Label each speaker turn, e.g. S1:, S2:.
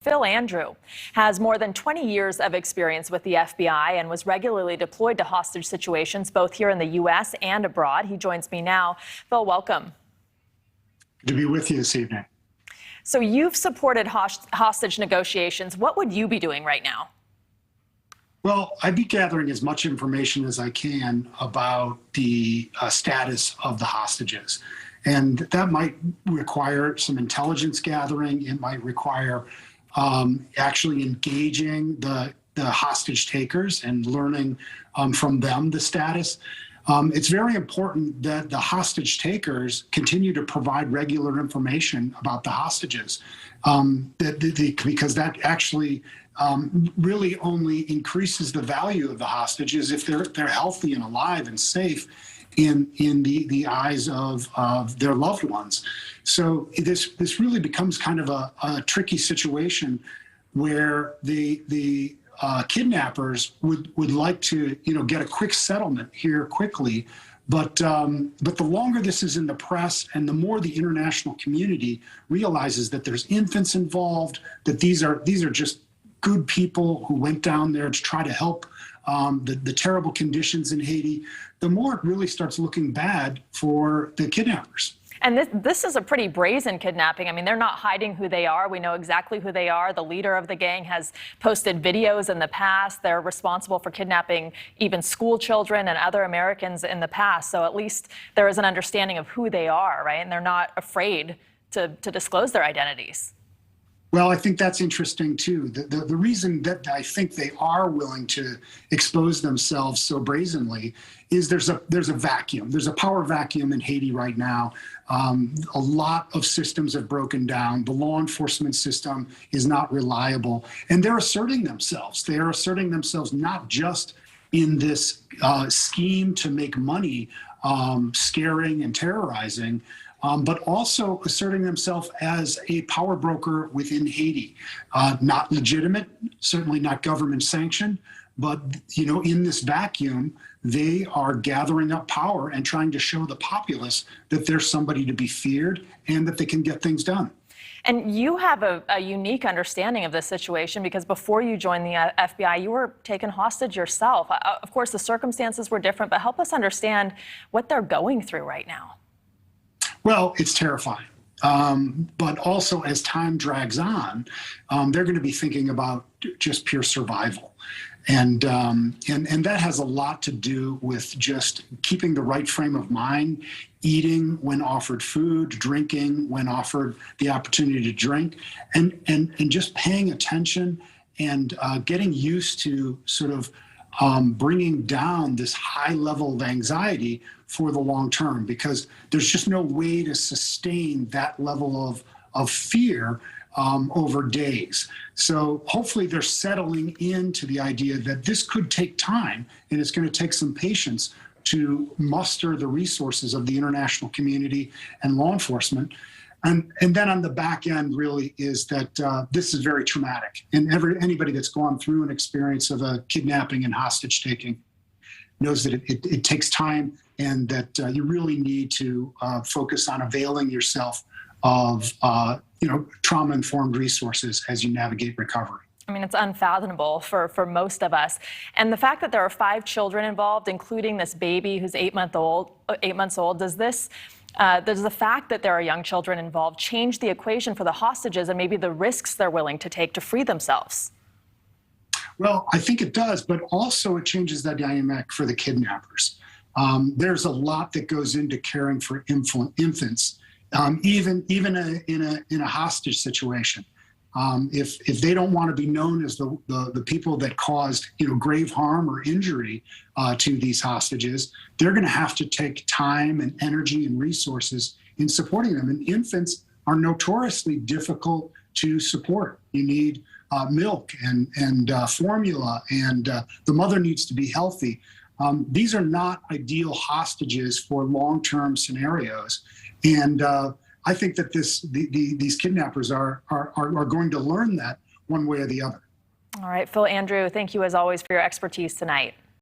S1: Phil Andrew has more than 20 years of experience with the FBI and was regularly deployed to hostage situations both here in the U.S. and abroad. He joins me now. Phil, welcome.
S2: Good to be with you this evening.
S1: So you've supported hostage negotiations. What would you be doing right now?
S2: Well, I'd be gathering as much information as I can about the status of the hostages. And that might require some intelligence gathering. It might require actually engaging the hostage takers and learning from them the status. It's very important that the hostage takers continue to provide regular information about the hostages, because that actually really only increases the value of the hostages if they're healthy and alive and safe in the eyes of their loved ones. So this really becomes kind of a tricky situation where the kidnappers would like to get a quick settlement here quickly, but the longer this is in the press and the more the international community realizes that there's infants involved, that these are just good people who went down there to try to help the terrible conditions in Haiti, the more it really starts looking bad for the kidnappers.
S1: And this is a pretty brazen kidnapping. I mean, they're not hiding who they are. We know exactly who they are. The leader of the gang has posted videos in the past. They're responsible for kidnapping even school children and other Americans in the past. So at least there is an understanding of who they are, right? And they're not afraid to disclose their identities.
S2: Well, I think that's interesting, too. The reason that I think they are willing to expose themselves so brazenly is there's a vacuum. There's a power vacuum in Haiti right now. A lot of systems have broken down. The law enforcement system is not reliable. And they're asserting themselves. They are asserting themselves not just in this scheme to make money, scaring and terrorizing, but also asserting themselves as a power broker within Haiti. Not legitimate, certainly not government sanctioned, but in this vacuum, they are gathering up power and trying to show the populace that there's somebody to be feared and that they can get things done.
S1: And you have a unique understanding of this situation because before you joined the FBI, you were taken hostage yourself. Of course, the circumstances were different, but help us understand what they're going through right now.
S2: Well, it's terrifying. But also, as time drags on, they're going to be thinking about just pure survival. And that has a lot to do with just keeping the right frame of mind, eating when offered food, drinking when offered the opportunity to drink, and just paying attention and getting used to sort of bringing down this high level of anxiety for the long term, because there's just no way to sustain that level of fear over days. So hopefully they're settling into the idea that this could take time and it's going to take some patience to muster the resources of the international community and law enforcement. And then on the back end really is that this is very traumatic. And anybody that's gone through an experience of a kidnapping and hostage taking knows that it takes time and that you really need to focus on availing yourself of trauma-informed resources as you navigate recovery.
S1: I mean, it's unfathomable for most of us. And the fact that there are 5 children involved, including this baby who's 8 months old, does the fact that there are young children involved change the equation for the hostages and maybe the risks they're willing to take to free themselves?
S2: Well, I think it does, but also it changes the dynamic for the kidnappers. There's a lot that goes into caring for infants, even in a hostage situation. If they don't want to be known as the people that caused grave harm or injury to these hostages, they're going to have to take time and energy and resources in supporting them. And infants are notoriously difficult to support. You need milk and formula, and the mother needs to be healthy. These are not ideal hostages for long-term scenarios, and I think that these kidnappers are going to learn that one way or the other.
S1: All right, Phil Andrew, thank you as always for your expertise tonight.